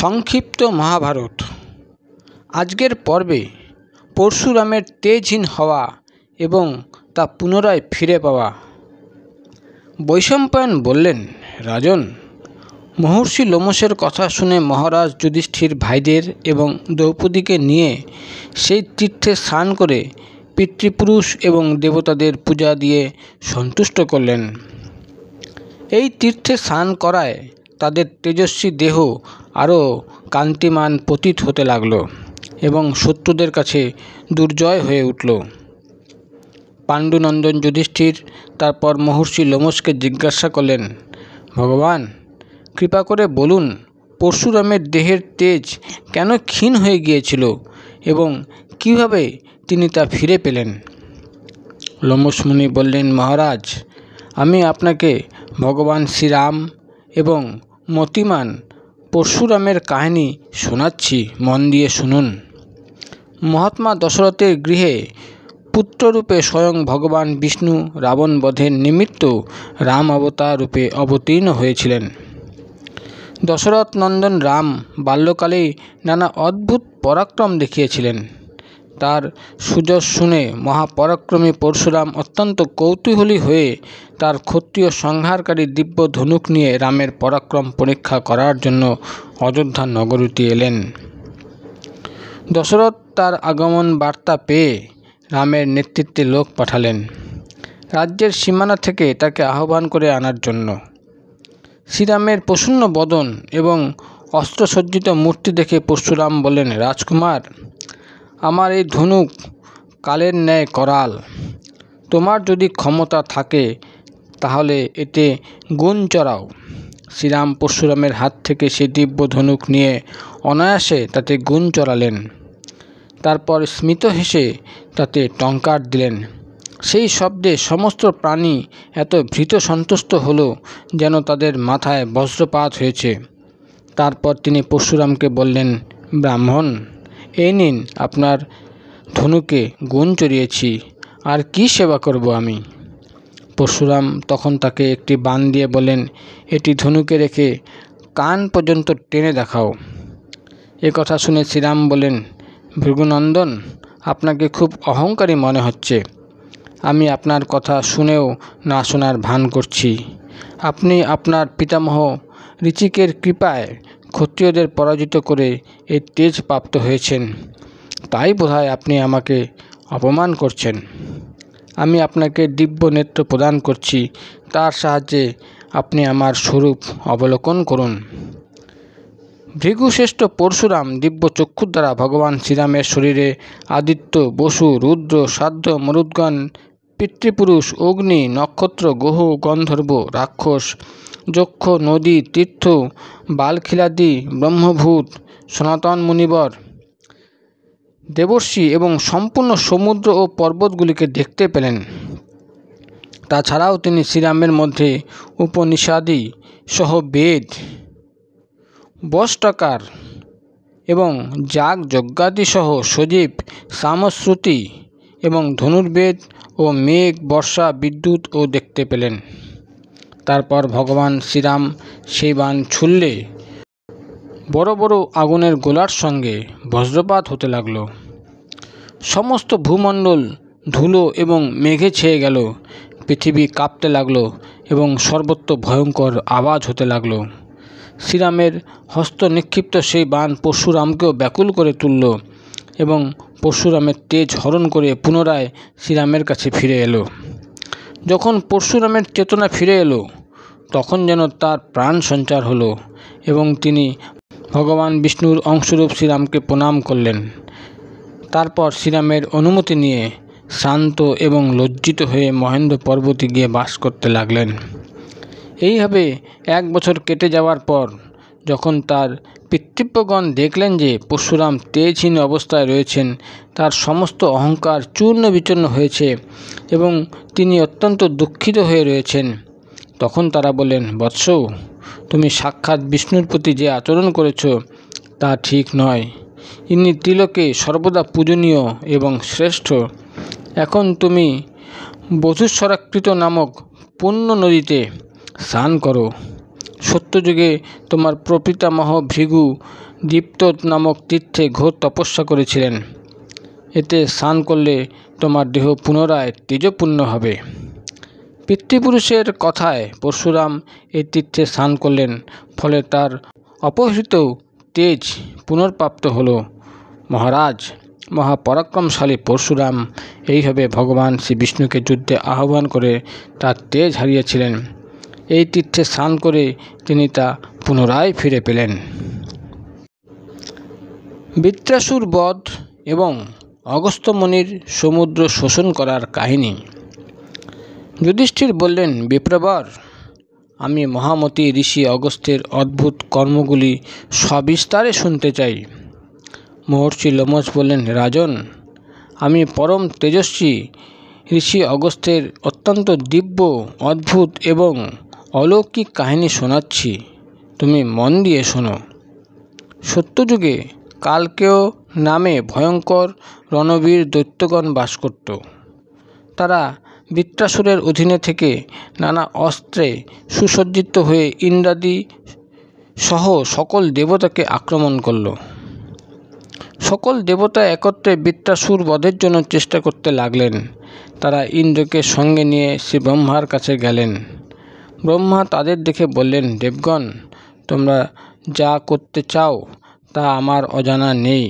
সংক্ষিপ্ত মহাভারত। আজকের পর্বে পরশুরামের তেজহীন হওয়া এবং তা পুনরায় ফিরে পাওয়া। বৈশম্পায়ন বললেন, রাজন, মহর্ষি লোমশের কথা শুনে মহারাজ যুধিষ্ঠির ভাইদের এবং দ্রৌপদীকে নিয়ে সেই তীর্থে স্নান করে পিতৃপুরুষ এবং দেবতাদের পূজা দিয়ে সন্তুষ্ট করলেন। এই তীর্থে স্নান করায় তাদের তেজস্বী দেহ আরও কান্তিমান প্রতীত হতে লাগল এবং শত্রুদের কাছে দুর্জয় হয়ে উঠল। পাণ্ডুনন্দন যুধিষ্ঠির তারপর মহর্ষি লোমশকে জিজ্ঞাসা করলেন, ভগবান, কৃপা করে বলুন, পরশুরামের দেহের তেজ কেন ক্ষীণ হয়ে গিয়েছিল এবং কিভাবে তিনি তা ফিরে পেলেন? লোমশ মুনি বললেন, মহারাজ, আমি আপনাকে ভগবান শ্রীরাম এবং মতিমান পরশুরামের কাহিনী শোনাচ্ছি, মন দিয়ে শুনুন। মহাত্মা দশরথের গৃহে পুত্ররূপে স্বয়ং ভগবান বিষ্ণু রাবণ বধের নিমিত্ত রাম অবতার রূপে অবতীর্ণ হয়েছিলেন। দশরথ নন্দন রাম বাল্যকালেই নানা অদ্ভুত পরাক্রম দেখিয়েছিলেন। তার সুযশ শুনে মহাপরাক্রমী পরশুরাম অত্যন্ত কৌতূহলী হয়ে তার ক্ষত্রিয় সংহারকারী দিব্য ধনুক নিয়ে রামের পরাক্রম পরীক্ষা করার জন্য অযোধ্যা নগরীতে এলেন। দশরথ তার আগমন বার্তা পেয়ে রামের নেতৃত্বে লোক পাঠালেন রাজ্যের সীমানা থেকে তাকে আহ্বান করে আনার জন্য। শ্রীরামের প্রসন্ন বদন এবং অস্ত্রসজ্জিত মূর্তি দেখে পরশুরাম বললেন, রাজকুমার, আমার এই ধনুক কালের ন্যায় করাল। তোমার যদি ক্ষমতা থাকে তাহলে এতে গুণ চড়াও। শ্রীরাম পরশুরামের হাত থেকে সেই দিব্য ধনুক নিয়ে অনায়াসে তাতে গুণ চড়ালেন। তারপর স্মিত হেসে তাতে টঙ্কার দিলেন। সেই শব্দে সমস্ত প্রাণী এত ভীত সন্তুষ্ট হলো যেন তাদের মাথায় বজ্রপাত হয়েছে। তারপর তিনি পরশুরামকে বললেন, ব্রাহ্মণ, এই নিন, আপনার ধনুকে গুণ চড়িয়েছি, আর কি সেবা করব আমি? পরশুরাম তখন তাকে একটি বাণ দিয়ে বললেন, এটি ধনুকে রেখে কান পর্যন্ত টেনে দেখাও। এ কথা শুনে শ্রীরাম বললেন, ভৃগুনন্দন, আপনাকে খুব অহংকারী মনে হচ্ছে। আমি আপনার কথা শুনেও না শোনার ভান করছি। আপনি আপনার পিতামহ ঋচিকের কৃপায় ক্ষত্রিয়দের পরাজিত করে এই তেজ প্রাপ্ত হয়েছেন, তাই বোধহয় আপনি আমাকে অপমান করছেন। আমি আপনাকে দিব্য নেত্র প্রদান করছি, তার সাহায্যে আপনি আমার স্বরূপ অবলোকন করুন। ভৃগুশ্রেষ্ঠ পরশুরাম দিব্য চক্ষুর দ্বারা ভগবান শ্রীরামের শরীরে আদিত্য, বসু, রুদ্র, সাধ্য, মরুদ্গণ, পিতৃপুরুষ, অগ্নি, নক্ষত্র, গ্রহ, গন্ধর্ব, রাক্ষস, যক্ষ, নদী, তীর্থ, বালখিলাদি, ব্রহ্মভূত, সনাতন মুনিবর, দেবর্ষি এবং সম্পূর্ণ সমুদ্র ও পর্বতগুলিকে দেখতে পেলেন। তাছাড়াও তিনি শ্রীরামের মধ্যে উপনিষাদি সহ বেদ, বষ্টকার এবং যাগ যজ্ঞাদি সহ সজীব, সামশ্রুতি এবং ধনুর্বেদ ও মেঘ, বর্ষা, বিদ্যুৎ ও দেখতে পেলেন। তারপর ভগবান শ্রীরাম সেই বাণ ছুড়লে বড় বড় আগুনের গোলার সঙ্গে বজ্রপাত হতে লাগল। সমস্ত ভূমণ্ডল ধুলো এবং মেঘে ছেয়ে গেল। পৃথিবী কাঁপতে লাগল এবং সর্বত্র ভয়ঙ্কর আওয়াজ হতে লাগল। শ্রীরামের হস্ত নিক্ষিপ্ত সেই বাণ পরশুরামকেও ব্যাকুল করে তুলল এবং পরশুরামের তেজ হরণ করে পুনরায় শ্রীরামের কাছে ফিরে এলো। যখন পরশুরামের চেতনা ফিরে এলো তখন যেন তার প্রাণ সঞ্চার হলো এবং তিনি ভগবান বিষ্ণুর অংশরূপ শ্রীরামকে প্রণাম করলেন। তারপর শ্রীরামের অনুমতি নিয়ে শান্ত এবং লজ্জিত হয়ে মহেন্দ্র পর্বতে গিয়ে বাস করতে লাগলেন। এইভাবে 1 বছর কেটে যাওয়ার পর যখন তার পিতৃব্যগণ দেখলেন যে পরশুরাম তেজহীন অবস্থায় রয়েছেন, তার সমস্ত অহংকার চূর্ণ বিচূর্ণ হয়েছে এবং তিনি অত্যন্ত দুঃখিত হয়ে রয়েছেন, তখন তারা বললেন, বৎস, তুমি সাক্ষাৎ বিষ্ণুর প্রতি যে আচরণ করেছ তা ঠিক নয়। ইনি ত্রিলোকে সর্বদা পূজনীয় এবং শ্রেষ্ঠ। এখন তুমি বধূস্বরাকৃত নামক পুণ্য নদীতে স্নান করো। সত্যযুগে তোমার প্রপিতামহ ভৃগু দীপ্তোত নামক তীর্থে ঘোর তপস্যা করেছিলেন। এতে স্নান করলে তোমার দেহ পুনরায় তেজপূর্ণ হবে। পিতৃপুরুষের কথায় পরশুরাম এই তীর্থে স্নান করলেন, ফলে তার অপহৃত তেজ পুনর্প্রাপ্ত হল। মহারাজ, মহাপরাক্রমশালী পরশুরাম এইভাবে ভগবান শ্রী বিষ্ণুকে যুদ্ধে আহ্বান করে তার তেজ হারিয়েছিলেন। এই তীর্থে স্নান করে তিনি তা পুনরায় ফিরে পেলেন। বৃত্রাসুর বধ এবং অগস্ত্য মুনির সমুদ্র শোষণ করার কাহিনী। যুধিষ্ঠির বললেন, বিপ্রবর, আমি মহামতি ঋষি অগস্ত্যের অদ্ভুত কর্মগুলি সবিস্তারে শুনতে চাই। মহর্ষি লোমশ বললেন, রাজন, আমি পরম তেজস্বী ঋষি অগস্ত্যের অত্যন্ত দিব্য, অদ্ভুত এবং অলৌকিক কাহিনী শোনাচ্ছি, তুমি মন দিয়ে শোনো। সত্যযুগে কালকেয় নামে ভয়ঙ্কর রণবীর দৈত্যগণ বাস করত। তারা বৃত্রাসুরের অধীনে থেকে নানা অস্ত্রে সুসজ্জিত হয়ে ইন্দ্রাদি সহ সকল দেবতাকে আক্রমণ করল। সকল দেবতা একত্রে বৃত্রাসুর বধের জন্য চেষ্টা করতে লাগলেন। তারা ইন্দ্রকে সঙ্গে নিয়ে শ্রী ব্রহ্মার কাছে গেলেন। ব্রহ্মা তাদের দেখে বললেন, দেবগণ, তোমরা যা করতে চাও তা আমার অজানা নেই।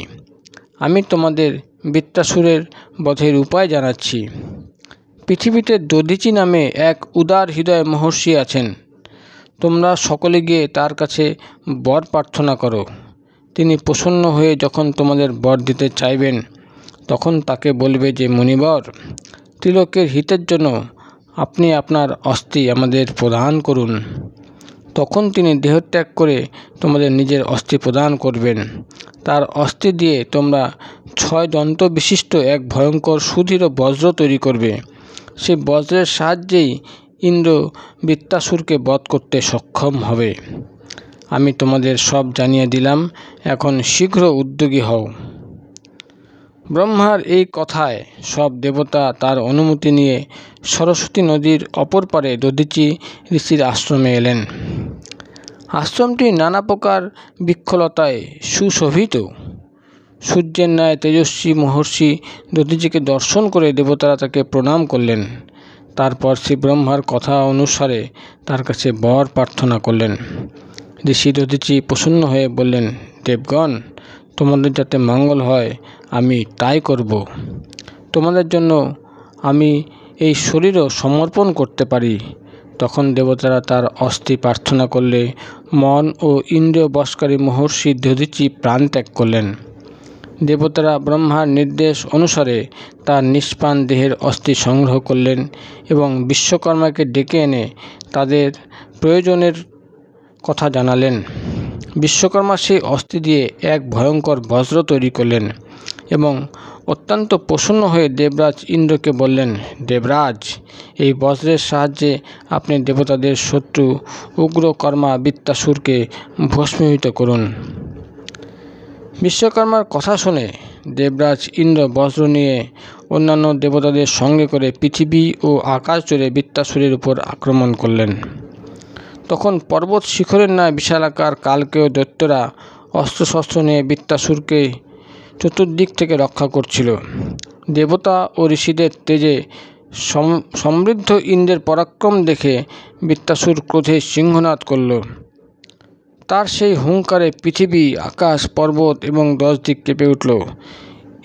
আমি তোমাদের বৃত্রাসুরের বধের উপায় জানাচ্ছি। পৃথিবীতে দধিচি নামে এক উদার হৃদয় মহর্ষি আছেন। তোমরা সকলে গিয়ে তার কাছে বর প্রার্থনা করো। তিনি প্রসন্ন হয়ে যখন তোমাদের বর দিতে চাইবেন, তখন তাকে বলবে যে, মুনিবর, ত্রিলোকের হিতের জন্য আপনি আপনার অস্থি আমাদের প্রদান করুন। তখন তিনি দেহত্যাগ করে তোমাদের নিজের অস্থি প্রদান করবেন। তার অস্থি দিয়ে তোমরা 6 দন্ত বিশিষ্ট এক ভয়ঙ্কর সুদৃঢ় বজ্র তৈরি করবে। সেই বজ্রের সাহায্যেই ইন্দ্র বৃত্রাসুরকে বধ করতে সক্ষম হবে। আমি তোমাদের সব জানিয়ে দিলাম, এখন শীঘ্র উদ্যোগী হও। ব্রহ্মার এই কথায় সব দেবতা তার অনুমতি নিয়ে সরস্বতী নদীর অপর পারে দধিচি ঋষির আশ্রমে এলেন। আশ্রমটি নানা প্রকার বৃক্ষলতায় সুশোভিত। সূর্যের ন্যায় তেজস্বী মহর্ষি দধিচিকে দর্শন করে দেবতারা তাকে প্রণাম করলেন। তারপর শ্রী ব্রহ্মার কথা অনুসারে তার কাছে বর প্রার্থনা করলেন। ঋষি দধিচি প্রসন্ন হয়ে বললেন, দেবগণ, তোমাদের যাতে মঙ্গল হয় আমি তাই করব। তোমাদের জন্য আমি এই শরীরও সমর্পণ করতে পারি। তখন দেবতারা তার অস্থি প্রার্থনা করলে মন ও ইন্দ্রিয় বশকারী মহর্ষি দধিচি প্রাণ ত্যাগ করলেন। দেবতারা ব্রহ্মার নির্দেশ অনুসারে তার নিষ্প্রাণ দেহের অস্থি সংগ্রহ করলেন এবং বিশ্বকর্মাকে ডেকে এনে তাদের প্রয়োজনের কথা জানালেন। বিশ্বকর্মা সেই অস্থি দিয়ে এক ভয়ঙ্কর বজ্র তৈরি করলেন এবং অত্যন্ত প্রসন্ন হয়ে দেবরাজ ইন্দ্রকে বললেন, দেবরাজ, এই বজ্রের সাহায্যে আপনি দেবতাদের শত্রু উগ্রকর্মা বৃত্রাসুরকে ভস্মীভূত করুন। বিশ্বকর্মার কথা শুনে দেবরাজ ইন্দ্র বজ্র নিয়ে অন্যান্য দেবতাদের সঙ্গে করে পৃথিবী ও আকাশ জুড়ে বৃত্রাসুরের উপর আক্রমণ করলেন। তখন পর্বত শিখরের ন্যায় বিশালাকার কালকেয় দৈত্যরা অস্ত্রশস্ত্র নিয়ে বৃত্রাসুরকে চতুর্দিক থেকে রক্ষা করছিল। দেবতা ও ঋষিদের তেজে সমৃদ্ধ ইন্দ্রের পরাক্রম দেখে বৃত্রাসুর ক্রোধে সিংহনাদ করল। তার সেই হুঙ্কারে পৃথিবী, আকাশ, পর্বত এবং 10 দিক কেঁপে উঠল।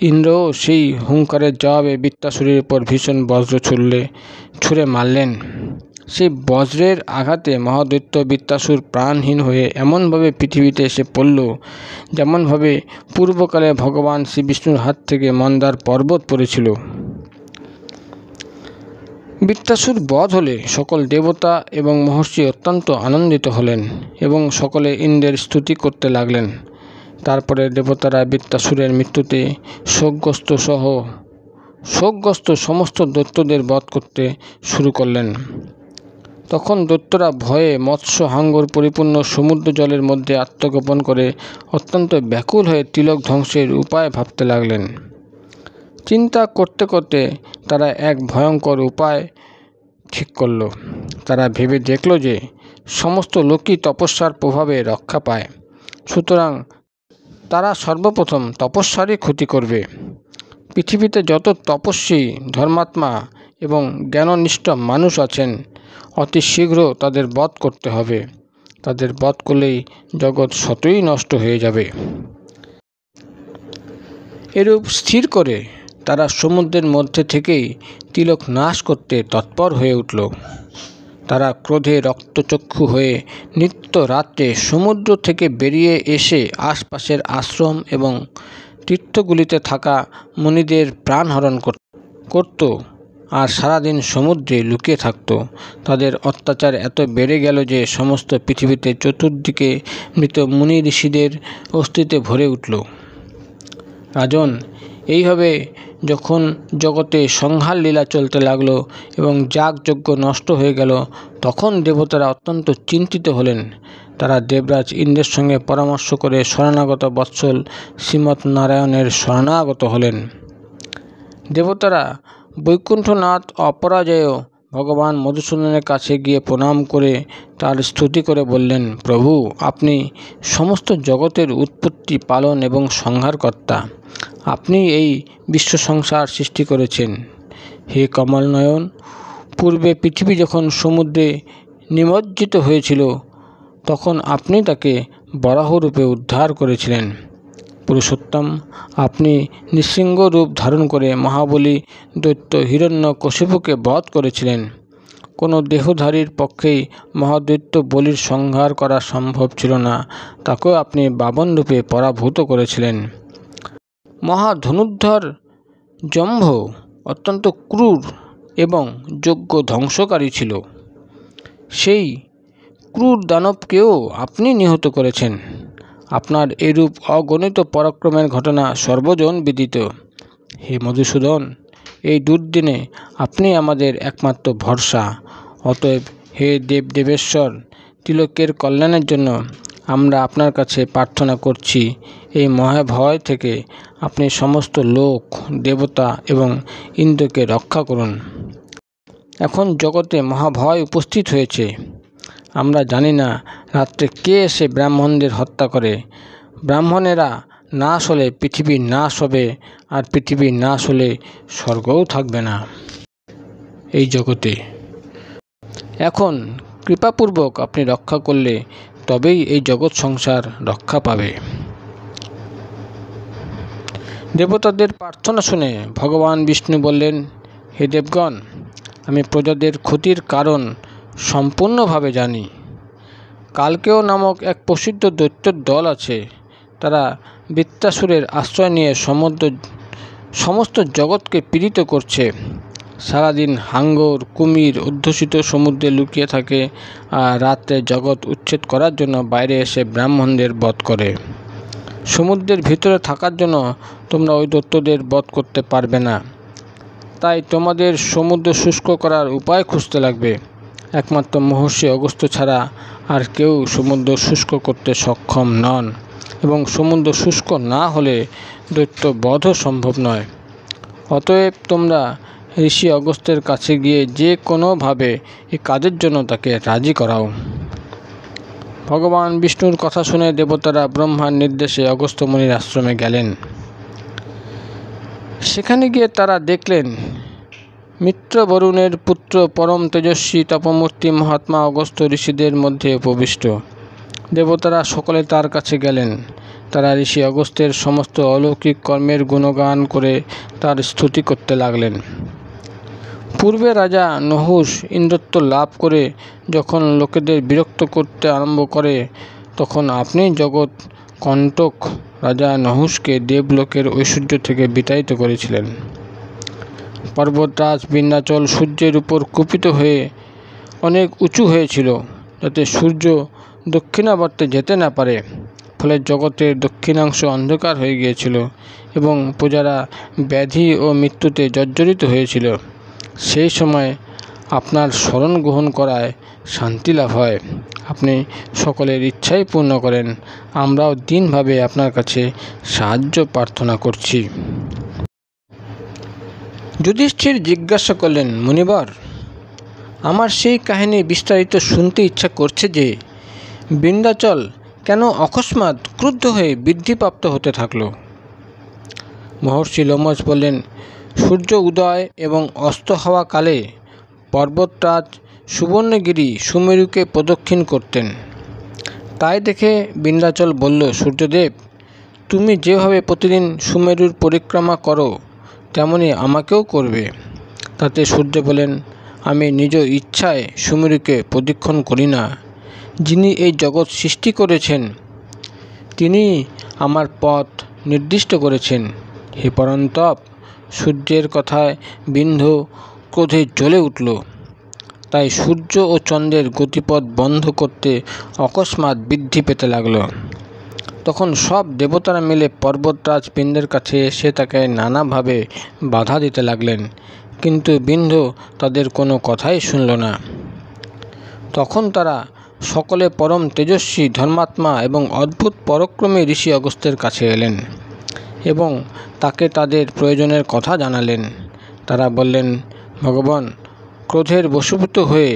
ইন্দ্রও সেই হুঙ্কারের জবাবে বৃত্রাসুরের উপর ভীষণ বজ্র ছুঁড়ে মারলেন। সেই বজ্রের আঘাতে মহাদৈত্য বৃত্রাসুর প্রাণহীন হয়ে এমনভাবে পৃথিবীতে এসে পড়ল, যেমনভাবে পূর্বকালে ভগবান শ্রী বিষ্ণুর হাত থেকে মন্দার পর্বত পড়েছিল। বৃত্রাসুর বধ হলে সকল দেবতা এবং মহর্ষি অত্যন্ত আনন্দিত হলেন এবং সকলে ইন্দ্রের স্তুতি করতে লাগলেন। তারপরে দেবতারা বৃত্রাসুরের মৃত্যুতে শোকগ্রস্ত সমস্ত দৈত্যদের বধ করতে শুরু করলেন। তখন দৈত্যরা ভয়ে মৎস্য হাঙ্গর পরিপূর্ণ সমুদ্র জলের মধ্যে আত্মগোপন করে অত্যন্ত ব্যাকুল হয়ে তিলক ধ্বংসের উপায় ভাবতে লাগলেন। চিন্তা করতে করতে তারা এক ভয়ঙ্কর উপায় ঠিক করল। তারা ভেবে দেখল যে সমস্ত লোকই তপস্যার প্রভাবে রক্ষা পায়, সুতরাং তারা সর্বপ্রথম তপস্যারই ক্ষতি করবে। পৃথিবীতে যত তপস্বী, ধর্মাত্মা এবং জ্ঞাননিষ্ঠ মানুষ আছেন, অতি শীঘ্র তাদের বধ করতে হবে। তাদের বধ করলেই জগৎ স্বতই নষ্ট হয়ে যাবে। এরূপ স্থির করে তারা সমুদ্রের মধ্যে থেকেই তিলক নাশ করতে তৎপর হয়ে উঠল। তারা ক্রোধে রক্তচক্ষু হয়ে নিত্য রাত্রে সমুদ্র থেকে বেরিয়ে এসে আশপাশের আশ্রম এবং তীর্থগুলিতে থাকা মুনিদের প্রাণহরণ করত আর সারাদিন সমুদ্রে লুকিয়ে থাকত। তাদের অত্যাচার এত বেড়ে গেল যে সমস্ত পৃথিবীতে চতুর্দিকে মৃত মুনি ঋষিদের অস্তিত্বে ভরে উঠল। রাজন, এইভাবে যখন জগতে সংহার লীলা চলতে লাগলো এবং যাগযজ্ঞ নষ্ট হয়ে গেল, তখন দেবতারা অত্যন্ত চিন্তিত হলেন। তারা দেবরাজ ইন্দ্রের সঙ্গে পরামর্শ করে শরণাগত বৎসল শ্রীমৎ নারায়ণের শরণাগত হলেন। দেবতারা বৈকুণ্ঠনাথ অপরাজেয় ভগবান মধুসূদনের কাছে গিয়ে প্রণাম করে তার স্তুতি করে বললেন, প্রভু, আপনি সমস্ত জগতের উৎপত্তি, পালন এবং সংহারকর্তা। আপনি এই বিশ্ব সংসার সৃষ্টি করেছেন। হে কমলনয়ন, পূর্বে পৃথিবী যখন সমুদ্রে নিমজ্জিত হয়েছিল, তখন আপনি তাকে বরাহরূপে উদ্ধার করেছিলেন। পুরুষোত্তম, আপনি নৃসিংহ রূপ ধারণ করে মহাবলী দৈত্য হিরণ্যকশিপুকে বধ করেছিলেন। কোনো দেহধারীর পক্ষেই মহাদৈত্য বলির সংহার করা সম্ভব ছিল না, তাকেও আপনি বামন রূপে পরাভূত করেছিলেন। মহাধনুর্ধর জম্ভ অত্যন্ত ক্রূর এবং যজ্ঞ ধ্বংসকারী ছিল। সেই ক্রূর দানবকেও আপনি নিহত করেছেন। আপনার এরূপ অগণিত পরাক্রমের ঘটনা সর্বজন বিদিত। হে মধুসূদন, এই দুর্দিনে আপনি আমাদের একমাত্র ভরসা। অতএব হে দেবেশ্বর, তিলকের কল্যাণের জন্য আমরা আপনার কাছে প্রার্থনা করছি, এই মহাভয় থেকে আপনি সমস্ত লোক, দেবতা এবং ইন্দ্রকে রক্ষা করুন। এখন জগতে মহাভয় উপস্থিত হয়েছে। আমরা জানি না রাত্রে কে এসে ব্রাহ্মণদের হত্যা করে। ব্রাহ্মণেরা নাশ হলে পৃথিবী নাশ হবে, আর পৃথিবী নাশ হলে স্বর্গও থাকবে না এই জগতে। এখন কৃপাপূর্বক আপনি রক্ষা করলে তবেই এই জগৎ সংসার রক্ষা পাবে। দেবতাদের প্রার্থনা শুনে ভগবান বিষ্ণু বললেন, হে দেবগণ, আমি প্রজাদের ক্ষতির কারণ সম্পূর্ণভাবে জানি। কালকেয় নামক এক প্রসিদ্ধ দৈত্যের দল আছে। তারা বৃত্তাসুরের আশ্রয় নিয়ে সমস্ত জগৎকে পীড়িত করছে। সারাদিন হাঙ্গর, কুমির অধ্যুষিত সমুদ্রে লুকিয়ে থাকে আর রাত্রে জগৎ উচ্ছেদ করার জন্য বাইরে এসে ব্রাহ্মণদের বধ করে। সমুদ্রের ভিতরে থাকার জন্য তোমরা ওই দৈত্যদের বধ করতে পারবে না। তাই তোমাদের সমুদ্র শুষ্ক করার উপায় খুঁজতে লাগবে। একমাত্র মহর্ষি অগস্ত্য ছাড়া আর কেউ সমুদ্র শুষ্ক করতে সক্ষম নন, এবং সমুদ্র শুষ্ক না হলে দৈত্য বধও সম্ভব নয়। অতএব তোমরা ঋষি অগস্ত্যের কাছে গিয়ে যে কোনোভাবে এই কাজের জন্য তাকে রাজি করাও। ভগবান বিষ্ণুর কথা শুনে দেবতারা ব্রহ্মার নির্দেশে অগস্ত্য মুনির আশ্রমে গেলেন। সেখানে গিয়ে তারা দেখলেন মিত্র বরুণের পুত্র পরম তেজস্বী তপমূর্তি মহাত্মা অগস্ত্য ঋষিদের মধ্যে উপবিষ্ট। দেবতারা সকলে তার কাছে গেলেন। তারা ঋষি অগস্ত্যের সমস্ত অলৌকিক কর্মের গুণগান করে তার স্তুতি করতে লাগলেন। পূর্বে রাজা নহুষ ইন্দ্রত্ব লাভ করে যখন লোকেদের বিরক্ত করতে আরম্ভ করে, তখন আপনি জগৎ কণ্টক রাজা নহুষকে দেবলোকের ঐশ্বর্য থেকে বিতাড়িত করেছিলেন। পর্বতরাজ বিন্ধ্যাচল সূর্যের উপর কুপিত হয়ে অনেক উঁচু হয়েছিল, যাতে সূর্য দক্ষিণাবর্তে যেতে না পারে। ফলে জগতের দক্ষিণাংশ অন্ধকার হয়ে গিয়েছিল এবং প্রজারা ব্যাধি ও মৃত্যুতে জর্জরিত হয়েছিল। সেই সময় আপনার শরণ গ্রহণ করায় শান্তি লাভ হয়। আপনি সকলের ইচ্ছাই পূর্ণ করেন। আমরাও দিনভাবে আপনার কাছে সাহায্য প্রার্থনা করছি। যুধিষ্ঠির জিজ্ঞাসা করলেন, মুনিবর, আমার সেই কাহিনী বিস্তারিত শুনতে ইচ্ছা করছে যে বিন্ধ্যাচল কেন অকস্মাৎ ক্রুদ্ধ হয়ে বৃদ্ধিপ্রাপ্ত হতে থাকলো? মহর্ষি লোমশ বললেন, সূর্য উদয় এবং অস্ত হওয়া কালে পর্বতরাজ সুবর্ণগিরি সুমেরুকে প্রদক্ষিণ করতেন। তাই দেখে বিন্ধ্যাচল বলল, সূর্যদেব, তুমি যেভাবে প্রতিদিন সুমেরুর পরিক্রমা করো তেমনি আমাকেও করবে। তাতে সূর্য বলেন, আমি নিজ ইচ্ছায় সুমেরুকে প্রদক্ষিণ করি না। যিনি এই জগৎ সৃষ্টি করেছেন তিনি আমার পথ নির্দিষ্ট করেছেন। হে পরন্তপ, সূর্যের কথায় বিন্ধ্য ক্রোধে জ্বলে উঠল। তাই সূর্য ও চন্দ্রের গতিপথ বন্ধ করতে অকস্মাৎ বৃদ্ধি পেতে লাগল। তখন সব দেবতারা মিলে পর্বতরাজ বিন্ধ্যের কাছে এসে তাকে নানাভাবে বাধা দিতে লাগলেন, কিন্তু বিন্ধ্য তাদের কোনো কথাই শুনল না। তখন তারা সকলে পরম তেজস্বী, ধর্মাত্মা এবং অদ্ভুত পরাক্রমী ঋষি অগস্ত্যের কাছে এলেন এবং তাকে তাদের প্রয়োজনের কথা জানালেন। তারা বললেন, ভগবান, ক্রোধের বশীভূত হয়ে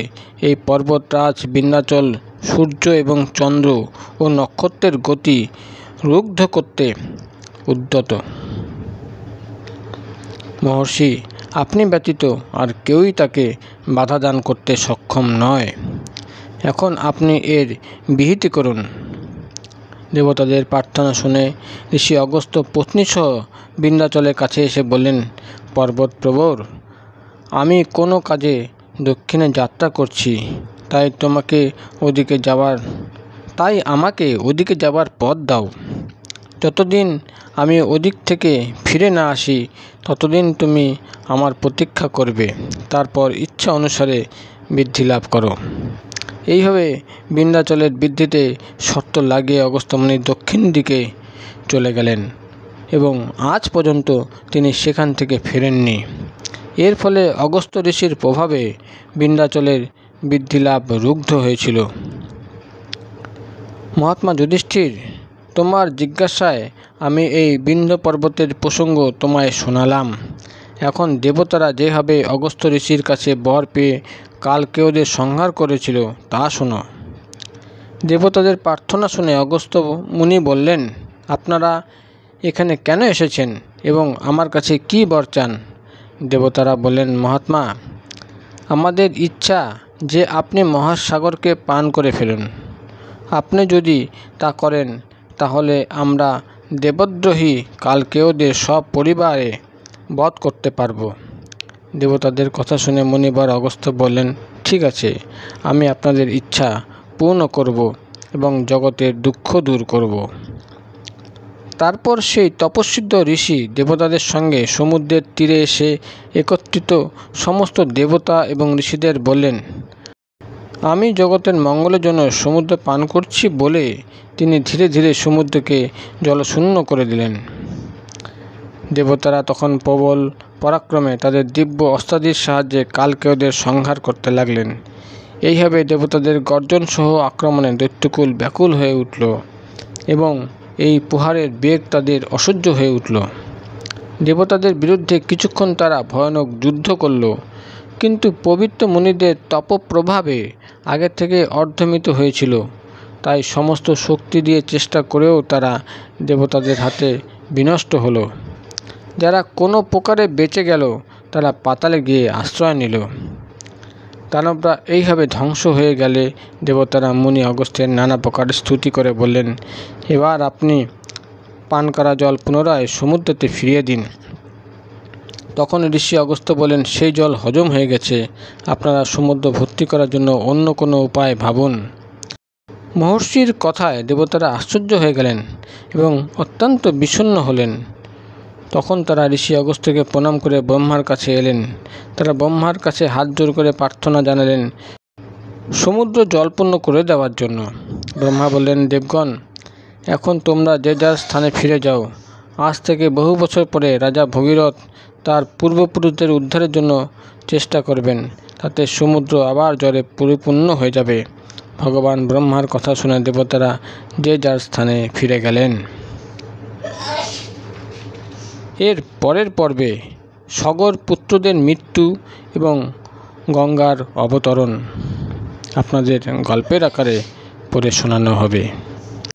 এই পর্বতরাজ বিন্ধ্যাচল সূর্য এবং চন্দ্র ও নক্ষত্রের গতি রুদ্ধ করতে উদ্যত। মহর্ষি, আপনি ব্যতীত আর কেউই তাকে বাধা দান করতে সক্ষম নয়। এখন আপনি এর বিহিত করুন। দেবতাদের প্রার্থনা শুনে ঋষি অগস্ত্য পত্নীসহ বিন্ধ্যাচলের কাছে এসে বললেন, পর্বতপ্রবর, আমি কোনো কাজে দক্ষিণে যাত্রা করছি, তাই আমাকে ওদিকে যাবার পথ দাও। যতদিন আমি ওদিক থেকে ফিরে না আসি ততদিন তুমি আমার প্রতীক্ষা করবে, তারপর ইচ্ছা অনুসারে বৃদ্ধি লাভ করো। এইভাবে বিন্ধ্যাচলের বৃদ্ধিতে শর্ত লাগিয়ে অগস্ত্যমুনি দক্ষিণ দিকে চলে গেলেন এবং আজ পর্যন্ত তিনি সেখান থেকে ফেরেননি। এর ফলে অগস্ত্য ঋষির প্রভাবে বিন্ধ্যাচলের বৃদ্ধিলাভ রুদ্ধ হয়েছিল। মহাত্মা যুধিষ্ঠির, তোমার জিজ্ঞাসায় আমি এই বিন্ধ্য পর্বতের প্রসঙ্গ তোমায় শোনালাম। এখন দেবতারা যেভাবে অগস্ত্য ঋষির কাছে বর পেয়ে কালকেয়দের সংহার করেছিল তা শোনো। দেবতাদের প্রার্থনা শুনে অগস্ত্য মুনি বললেন, আপনারা এখানে কেন এসেছেন এবং আমার কাছে কী বর চান? দেবতারা বললেন, মহাত্মা, আমাদের ইচ্ছা যে আপনি মহাসাগরকে পান করে ফেলুন। আপনি যদি তা করেন তাহলে আমরা দেবদ্রোহী কালকেয়দের সব পরিবারে বধ করতে পারব। দেবতাদের কথা শুনে মুনিবর অগস্ত্য বললেন, ঠিক আছে, আমি আপনাদের ইচ্ছা পূর্ণ করব এবং জগতের দুঃখ দূর করব। তারপর সেই তপস্বিদ্ধ ঋষি দেবতাদের সঙ্গে সমুদ্রের তীরে এসে একত্রিত সমস্ত দেবতা এবং ঋষিদের বললেন, আমি জগতের মঙ্গলের জন্য সমুদ্র পান করছি বলে তিনি ধীরে ধীরে সমুদ্রকে জলশূন্য করে দিলেন। দেবতারা তখন প্রবল পরাক্রমে তাদের দিব্য অস্ত্রাদির সাহায্যে কালকেয়দের সংহার করতে লাগলেন। এইভাবে দেবতাদের গর্জন সহ আক্রমণে দৈত্যকুল ব্যাকুল হয়ে উঠল এবং এই প্রহারের বেগ তাদের অসহ্য হয়ে উঠল। দেবতাদের বিরুদ্ধে কিছুক্ষণ তারা ভয়ানক যুদ্ধ করল, কিন্তু পবিত্র মুনিদের তপপ্রভাবে আগে থেকে অর্ধমিত হয়েছিল। তাই সমস্ত শক্তি দিয়ে চেষ্টা করেও তারা দেবতাদের হাতে বিনষ্ট হলো। যারা কোনো প্রকারে বেঁচে গেল তারা পাতালে গিয়ে আশ্রয় নিল। দানবরা এইভাবে ধ্বংস হয়ে গেলে দেবতারা মুনি অগস্ত্যের নানা প্রকার স্তুতি করে বললেন, এবার আপনি পান করা জল পুনরায় সমুদ্রতে ফিরিয়ে দিন। তখন ঋষি অগস্ত্য বলেন, সেই জল হজম হয়ে গেছে, আপনারা সমুদ্র ভর্তি করার জন্য অন্য কোনো উপায় ভাবুন। মহর্ষির কথায় দেবতারা আশ্চর্য হয়ে গেলেন এবং অত্যন্ত বিষণ্ণ হলেন। তখন তারা ঋষি অগস্ত্যকে প্রণাম করে ব্রহ্মার কাছে এলেন। তারা ব্রহ্মার কাছে হাত জোর করে প্রার্থনা জানালেন সমুদ্র জলপূর্ণ করে দেওয়ার জন্য। ব্রহ্মা বললেন, দেবগণ, এখন তোমরা যে যার স্থানে ফিরে যাও। আজ থেকে বহু বছর পরে রাজা ভগীরথ তার পূর্বপুরুষদের উদ্ধারের জন্য চেষ্টা করবেন, তাতে সমুদ্র আবার জলে পরিপূর্ণ হয়ে যাবে। ভগবান ব্রহ্মার কথা শুনে দেবতারা যে যার স্থানে ফিরে গেলেন। এর পরের পর্বে সগর পুত্রদের মৃত্যু এবং গঙ্গার অবতরণ আপনাদের গল্পের আকারে পড়ে শোনানো হবে।